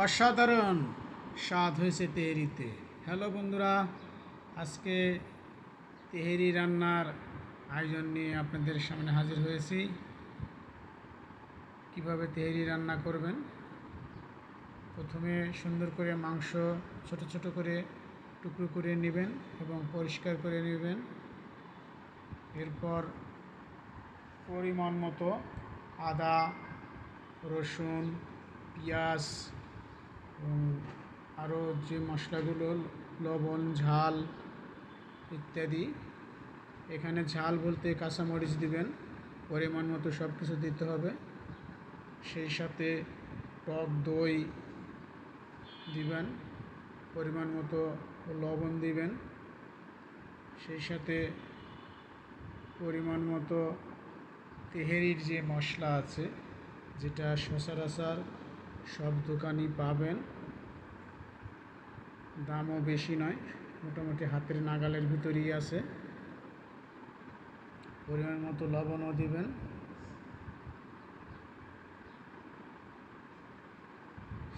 অসাধারণ স্বাদ হয়েছে তেহেরিতে। হ্যালো বন্ধুরা, আজকে তেহেরি রান্নার আয়োজন নিয়ে আপনাদের সামনে হাজির হয়েছি। কিভাবে তেহেরি রান্না করবেন। প্রথমে সুন্দর করে মাংস ছোট ছোট করে টুকরো করে নেবেন এবং পরিষ্কার করে নেবেন। এরপর পরিমাণ মতো আদা, রসুন, পেঁয়াজ এবং আরও যে মশলাগুলো, লবণ, ঝাল ইত্যাদি। এখানে ঝাল বলতে কাঁচামরিচ দিবেন, পরিমাণ মতো সব কিছু দিতে হবে। সেই সাথে টক দই দিবেন, পরিমাণ মতো লবণ দিবেন। সেই সাথে পরিমাণ মতো তেহেরির যে মশলা আছে, যেটা সচরাচর সব দোকানই পাবেন, দামও বেশি নয়, মোটামুটি হাতের নাগালের ভিতরেই আছে। পরিমাণ মতো লবণও দিবেন।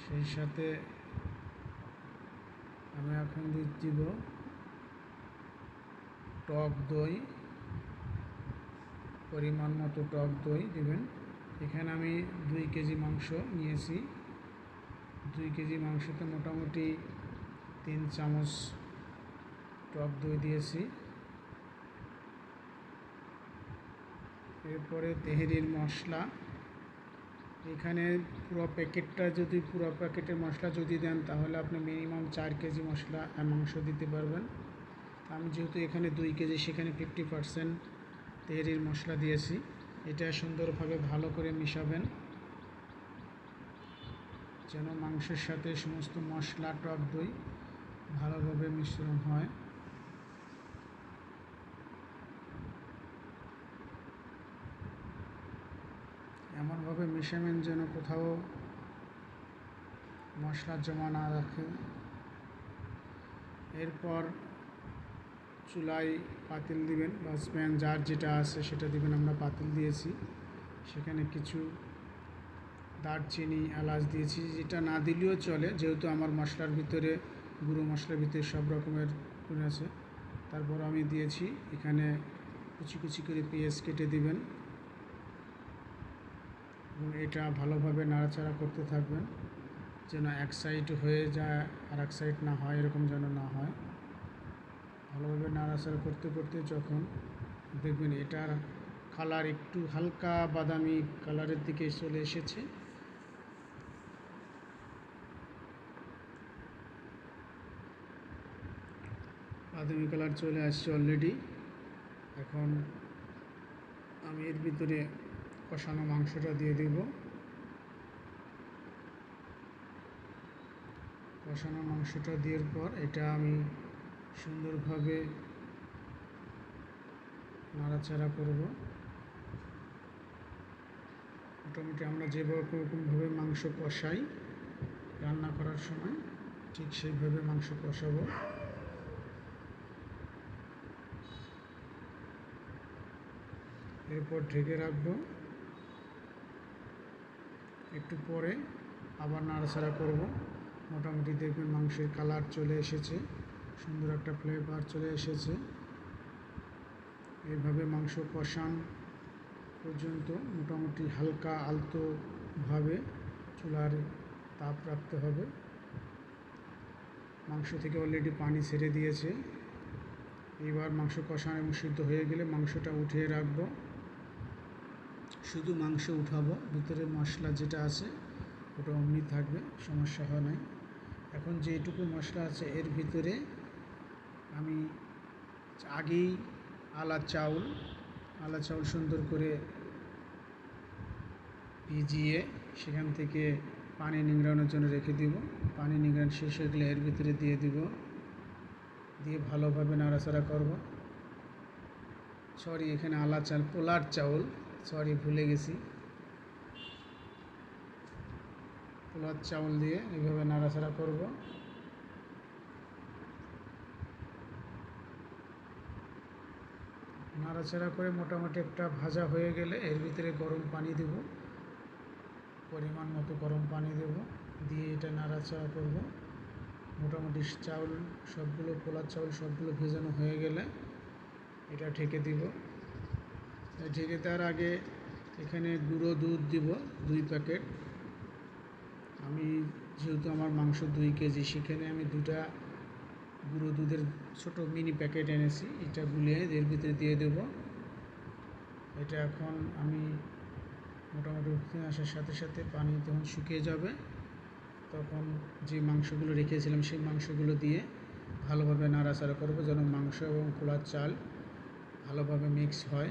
সেই সাথে আমি এখন দিব টক দই, পরিমাণ মতো টক দই দিবেন। এখানে আমি 2 কেজি মাংস নিয়েছি। 2 কেজি মাংসতে মোটামুটি 3 চামচ টক দই দিয়েছি। এরপরে তেহেরির মশলা, এখানে পুরো প্যাকেটের মশলা যদি দেন তাহলে আপনি মিনিমাম 4 কেজি মাংস দিতে পারবেন। আমি যেহেতু এখানে 2 কেজি, সেখানে 50% তেহেরির মশলা দিয়েছি। এটা সুন্দরভাবে ভালো করে মিশাবেন যেন মাংসের সাথে সমস্ত মশলা, টক দই ভালোভাবে মিশ্রণ হয়। এমনভাবে মিশাবেন যেন কোথাও মশলা জমা না রাখে। এরপর চুলায় পাতিল দিবেন বা স্প্যান, যার যেটা আছে সেটা দিবেন। আমরা পাতিল দিয়েছি, সেখানে কিছু দারচিনি, এলাচ দিয়েছি। যেটা না দিলেও চলে, যেহেতু আমার মশলার ভিতরে, গুঁড়ো মশলার ভিতরে সব রকমের গুণ আছে। তারপর আমি দিয়েছি এখানে কুচি কুচি করে পেঁয়াজ কেটে দিবেন এবং এটা ভালোভাবে নাড়াচাড়া করতে থাকবেন যেন এক সাইড হয়ে যায় আর এক সাইড না হয়, এরকম যেন না হয়। ভালোভাবে নাড়াচাড়া করতে করতে যখন দেখবেন এটার কালার একটু হালকা বাদামি কালারের দিকে চলে এসেছে, বাদামি কালার চলে আসছে অলরেডি, এখন আমি এর ভিতরে কষানো মাংসটা দিয়ে দেব। কষানো মাংসটা দেওয়ার পর এটা আমি সুন্দরভাবে নাড়াচাড়া করব। মোটামুটি আমরা যেরকমভাবে মাংস কষাই রান্না করার সময়, ঠিক সেইভাবে মাংস কষাবো। এরপর ঢেকে রাখবো। একটু পরে আবার নাড়াচাড়া করব। মোটামুটি দেখবেন মাংসের কালার চলে এসেছে, সুন্দর একটা ফ্লেভার চলে এসেছে। এইভাবে মাংস কষান পর্যন্ত মোটামুটি হালকা আলতোভাবে চুলার তাপ রাখতে হবে। মাংস থেকে অলরেডি পানি ছেড়ে দিয়েছে। এবার মাংস কষানো এবং সিদ্ধ হয়ে গেলে মাংসটা উঠিয়ে রাখবো। শুধু মাংস উঠাবো, ভিতরে মশলা যেটা আছে ওটা অমনি থাকবে, সমস্যা হয় নাই। এখন যেটুকু মশলা আছে এর ভিতরে আমি আগেই আলা চাউল সুন্দর করে ভিজিয়ে সেখান থেকে পানি নিংড়ানোর জন্য রেখে দিব। পানি নিংড়ানো শেষ হয়ে গেলে এর ভিতরে দিয়ে দিব, দিয়ে ভালোভাবে নাড়াচাড়া করব। এখানে পোলার চাউল, ভুলে গেছি। পোলার চাউল দিয়ে এইভাবে নাড়াচাড়া করব। নাড়াচাড়া করে মোটামুটি একটা ভাজা হয়ে গেলে এর ভিতরে গরম পানি দেব, পরিমাণ মতো গরম পানি দেব। দিয়ে এটা নাড়াচাড়া করব। মোটামুটি চাউল সবগুলো, পোলার চাউল সবগুলো ভেজানো হয়ে গেলে এটা ঢেকে দিব। ঢেকে দেওয়ার আগে এখানে গুঁড়ো দুধ দিব 2 প্যাকেট। আমি যেহেতু আমার মাংস 2 কেজি, সেখানে আমি 2টা গুঁড়ো দুধের ছোট মিনি প্যাকেট এনেছি। এটা গুলিয়ে এর ভিতরে দিয়ে দেব। এটা এখন আমি মোটামুটি উঠে আসার সাথে সাথে পানি যখন শুকিয়ে যাবে, তখন যে মাংসগুলো রেখেছিলাম সেই মাংসগুলো দিয়ে ভালোভাবে নাড়াচাড়া করব, যেন মাংস এবং পোলার চাল ভালোভাবে মিক্স হয়।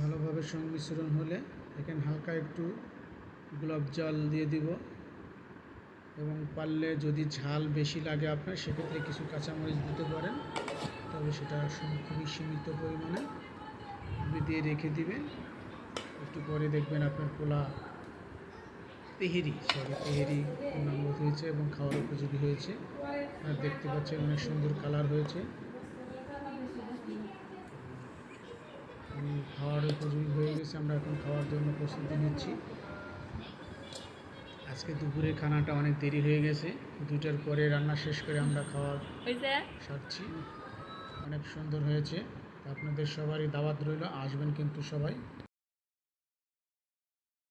ভালোভাবে সংমিশ্রণ হলে এখানে হালকা একটু গোলাপ জল দিয়ে দিব, এবং পারলে যদি ঝাল বেশি লাগে আপনার, সেক্ষেত্রে কিছু কাঁচামরিচ দিতে পারেন, তবে সেটা খুবই সীমিত পরিমাণে দিয়ে রেখে দিবেন। একটু পরে দেখবেন আপনার পোলা তেহেরি পূর্ণাঙ্গ হয়েছে এবং খাওয়ার উপযোগী হয়েছে। আর দেখতে পাচ্ছেন অনেক সুন্দর কালার হয়েছে। খাওয়ার উপযোগী হয়ে গেছে। আমরা এখন খাওয়ার জন্য প্রস্তুতি নিচ্ছি। আজকে দুপুরের খানাটা অনেক দেরি হয়ে গেছে, 2টার পরে রান্না শেষ করে আমরা খাওয়া সারছি। অনেক সুন্দর হয়েছে। আপনাদের সবারই দাওয়াত রইল, আসবেন কিন্তু সবাই।